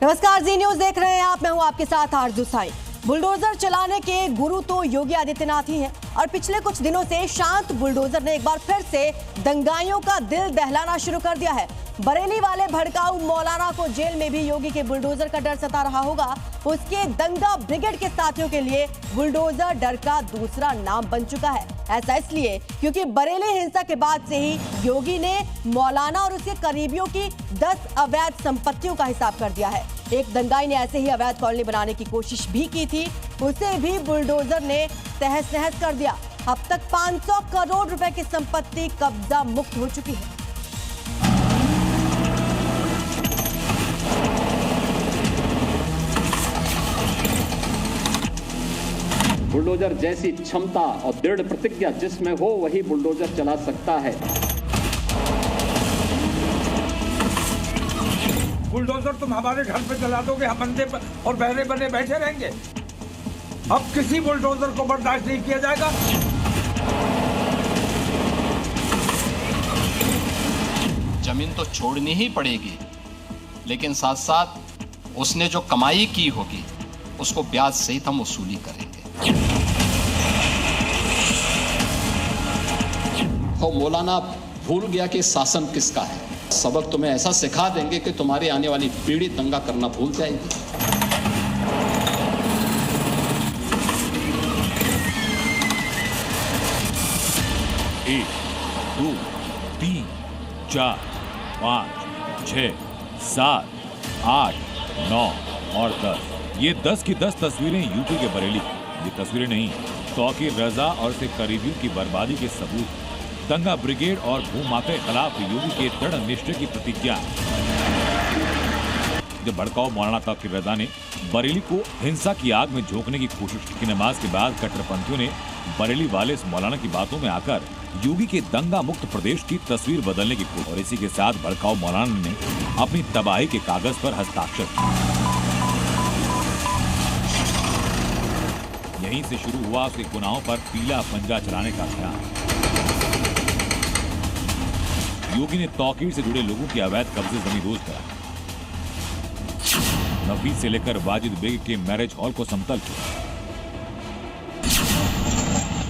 नमस्कार, जी न्यूज देख रहे हैं आप। मैं हूं आपके साथ आरजू साई। बुलडोजर चलाने के गुरु तो योगी आदित्यनाथ ही हैं और पिछले कुछ दिनों से शांत बुलडोजर ने एक बार फिर से दंगाइयों का दिल दहलाना शुरू कर दिया है। बरेली वाले भड़काऊ मौलाना को जेल में भी योगी के बुलडोजर का डर सता रहा होगा। उसके दंगा ब्रिगेड के साथियों के लिए बुलडोजर डर का दूसरा नाम बन चुका है। ऐसा इसलिए क्योंकि बरेली हिंसा के बाद से ही योगी ने मौलाना और उसके करीबियों की 10 अवैध संपत्तियों का हिसाब कर दिया है। एक दंगाई ने ऐसे ही अवैध कॉलोनी बनाने की कोशिश भी की थी, उसे भी बुलडोजर ने तहस नहस कर दिया। अब तक 500 करोड़ रुपए की संपत्ति कब्जा मुक्त हो चुकी है। बुलडोजर जैसी क्षमता और दृढ़ प्रतिज्ञा जिसमें हो वही बुलडोजर चला सकता है। बुलडोजर तुम हमारे घर पे चला दोगे, हम अंधे और बहरे बने बैठे रहेंगे। अब किसी बुलडोजर को बर्दाश्त नहीं किया जाएगा। जमीन तो छोड़नी ही पड़ेगी, लेकिन साथ साथ उसने जो कमाई की होगी उसको ब्याज सहित हम वसूली करेंगे। हो मौलाना भूल गया कि शासन किसका है। सबक तुम्हें ऐसा सिखा देंगे कि तुम्हारी आने वाली पीढ़ी दंगा करना भूल जाएगी। एक, 2, 3, 4, 5, 6, 7, 8, 9 और 10। ये 10 की 10 तस्वीरें यूपी के बरेली। ये तस्वीरें नहीं, तौकीर रजा और उसके करीबियों की बर्बादी के सबूत। दंगा ब्रिगेड और भूमाफिया के खिलाफ योगी के दृढ़ निश्चय की प्रतिज्ञा। जब भड़काऊ मौलाना तौकीर रजा ने बरेली को हिंसा की आग में झोंकने की कोशिश की, नमाज के बाद कट्टरपंथियों ने बरेली वाले इस मौलाना की बातों में आकर योगी के दंगा मुक्त प्रदेश की तस्वीर बदलने की कोशिश, और इसी के साथ भड़काऊ मौलाना ने अपनी तबाही के कागज पर हस्ताक्षर किए। यहीं से शुरू हुआ उसके गुनाहों पर पीला पंजा चलाने का अभियान। योगी ने तौकीर से जुड़े लोगों की अवैध कब्जे जमींदोज कराई। नफीस से लेकर वाजिद बेग के मैरिज हॉल को समतल किया।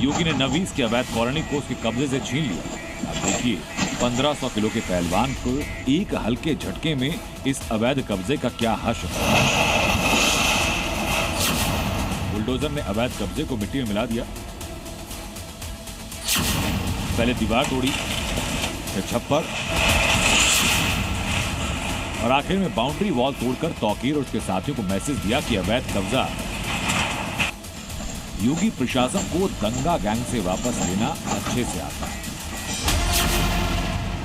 योगी ने नवीस की अवैध कॉलोनी को उसके कब्जे से छीन लिया। अब देखिए 1500 किलो के पहलवान को एक हल्के झटके में इस अवैध कब्जे का क्या हश्र। बुलडोजर ने अवैध कब्जे को मिट्टी में मिला दिया। पहले दीवार तोड़ी, फिर छप्पर और आखिर में बाउंड्री वॉल तोड़कर तौकीर और उसके साथियों को मैसेज दिया कि अवैध कब्जा योगी प्रशासन को दंगा गैंग से वापस लेना अच्छे से आता है।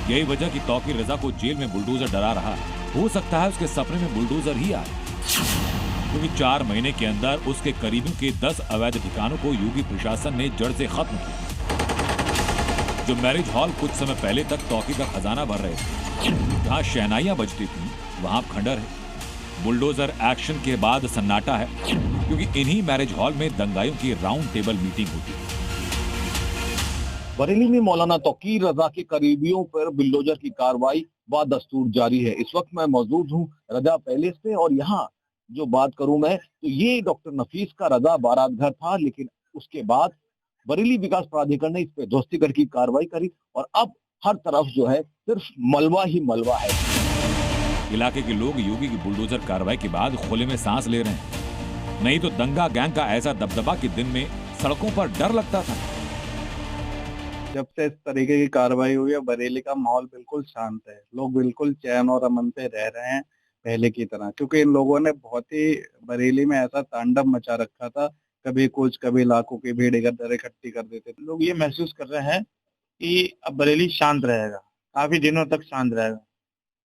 यही वजह कि तौकीर रजा को जेल में बुलडोजर डरा रहा। हो सकता है उसके सपने में बुलडोजर ही आए, क्योंकि 4 महीने के अंदर उसके करीबियों के 10 अवैध ठिकानों को योगी प्रशासन ने जड़ से खत्म किया। जो मैरिज हॉल कुछ समय पहले तक तौकीर का खजाना भर रहे थे, जहां शहनाइयां बजती थी, वहां खंडर है। बुलडोजर एक्शन के बाद सन्नाटा है, क्योंकि इन्हीं मैरिज हॉल में दंगाइयों की राउंड टेबल मीटिंग होती है। बरेली में मौलाना तौकीर रजा के करीबियों पर बुलडोजर की कार्रवाई बदस्तूर जारी है। इस वक्त मैं मौजूद हूँ रजा पैलेस पे, और यहाँ जो बात करूं मैं, तो ये डॉक्टर नफीस का रजा बारात घर था, लेकिन उसके बाद बरेली विकास प्राधिकरण ने इस पे ध्वस्तीकरण की कार्रवाई करी और अब हर तरफ जो है सिर्फ मलबा ही मलबा है। इलाके के लोग योगी की बुलडोजर कार्रवाई के बाद खुले में सांस ले रहे हैं। नहीं तो दंगा गैंग का ऐसा दबदबा कि दिन में सड़कों पर डर लगता था। जब से इस तरीके की कार्रवाई हुई है, बरेली का माहौल बिल्कुल शांत है। लोग बिल्कुल चैन और अमन से रह रहे हैं पहले की तरह, क्योंकि इन लोगों ने बहुत ही बरेली में ऐसा तांडव मचा रखा था। कभी कुछ, कभी लाखों की भीड़ इधर इकट्ठी कर देते थे। लोग ये महसूस कर रहे हैं कि अब बरेली शांत रहेगा, काफी दिनों तक शांत रहेगा,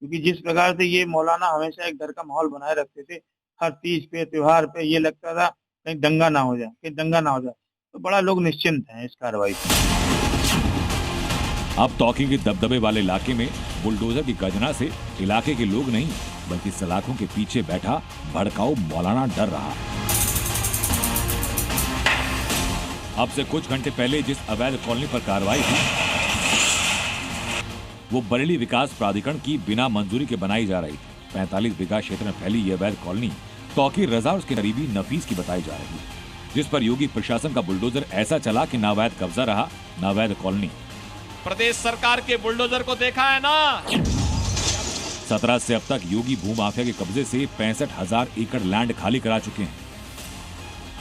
क्योंकि जिस प्रकार से ये मौलाना हमेशा एक डर का माहौल बनाए रखते थे, हर तीज पे, त्योहार पे ये लगता था कहीं दंगा ना हो जाए, कहीं दंगा ना हो जाए, तो बड़ा लोग निश्चिंत हैं इस कार्रवाई से। अब तौकीर के दबदबे वाले इलाके में बुलडोजर की गर्जना से इलाके के लोग नहीं, बल्कि सलाखों के पीछे बैठा भड़काऊ मौलाना डर रहा। अब से कुछ घंटे पहले जिस अवैध कॉलोनी पर कार्रवाई हुई, वो बरेली विकास प्राधिकरण की बिना मंजूरी के बनाई जा रही थी। 45 बीघा क्षेत्र में फैली ये अवैध कॉलोनी तौकीर रजा और उसके करीबी नफीस की बताई जा रही है, जिस पर योगी प्रशासन का बुलडोजर ऐसा चला कि ना अवैध कब्जा रहा ना अवैध कॉलोनी। प्रदेश सरकार के बुलडोजर को देखा है ना। 17 से अब तक योगी भूमाफिया के कब्जे से 65,000 एकड़ लैंड खाली करा चुके हैं।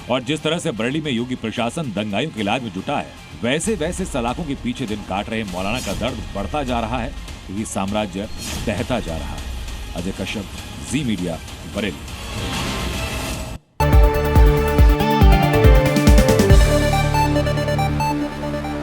और जिस तरह से बरेली में योगी प्रशासन दंगाइयों के इलाज में जुटा है, वैसे वैसे सलाखों के पीछे दिन काट रहे मौलाना का दर्द बढ़ता जा रहा है, क्योंकि साम्राज्य बहता जा रहा है। अजय कश्यप, जी मीडिया, बरेली।